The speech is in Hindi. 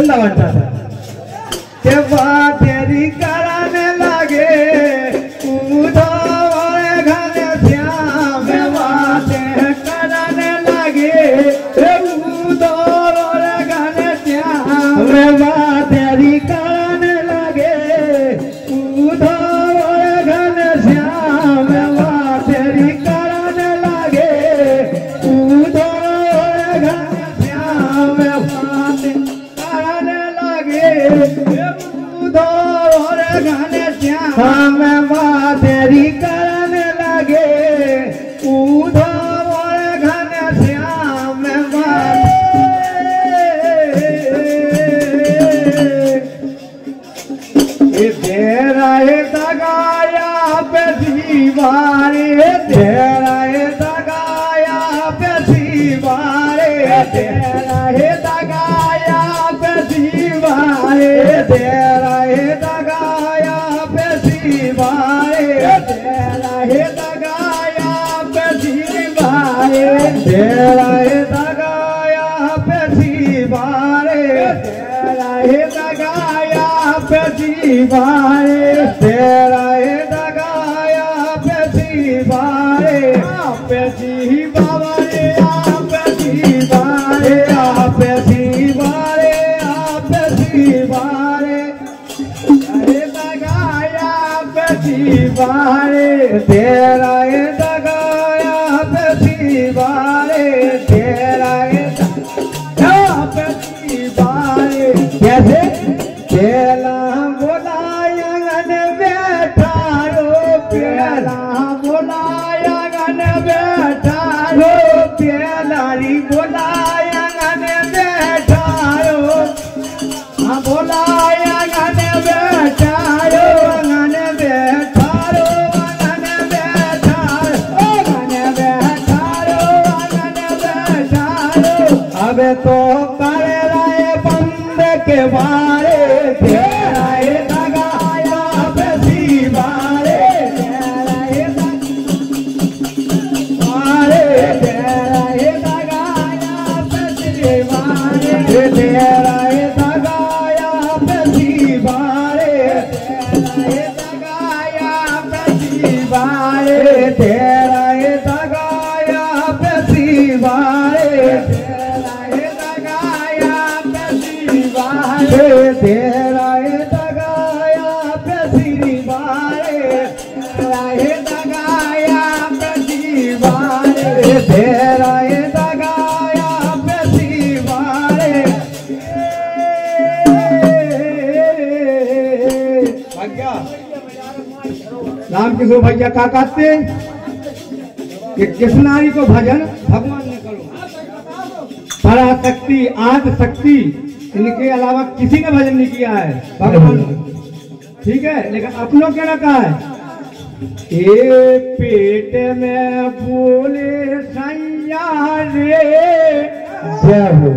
वृंदावन था के बात तेरी कराने लगे उधर घने श्याम बातें कराने लगे उधर घने श्याम बात तेरी कराने लगे उधर घने श्याम बात तेरी कराने लगे उधर घने श्याम बात कराने लगे श्याम बात तेरी करने लगे उधर घने श्याम बात तेरा दगाया पे दीवारे तेरा दगाया पे दीवारे तेरा दगाया पे दीवारे तेरा दगाया पे दीवारे तेरा दगाया पे दीवारे तेरा दगाया पे दीवारे तेरा दगाया पे दीवारे तेरा दगाया पे दीवारे पे दीवारे पे दीवारे पे दीवारे पे दीवारे अरे दगाया पे दीवारे तेरा दगाया पे दीवारे तेरा पे दीवारे कैसे पेला बोलाया गन बैठा रो पेला बोलाया गन बैठा रो पेलारी बोलाया गन बैठा रो बोलाया गन बैठा रो गन बैठा रो गन बैठा रो गन बैठा रो गन बैठा रो अब तो कर रहे बंद के बारे तेरा दगाया पे दीवारे तेरा दगाया पे दीवारे तेरा दगाया पे दीवारे तेरा दगाया पे दीवारे तेरा दगाया पे दीवारे तेरा दगाया पे दीवारे तेरा दगाया पे दीवारे तेरा दगाया पे दीवारे तेरा दगाया पे दीवारे भैया राम किशोर भैया क्या कहते कि किस नारी को भजन भगवान ने करो पराशक्ति आदि शक्ति इनके अलावा किसी ने भजन नहीं किया है भगवान। ठीक है, लेकिन अपनों क्या कहा है ए पेट में बोले सैया रे जय हो।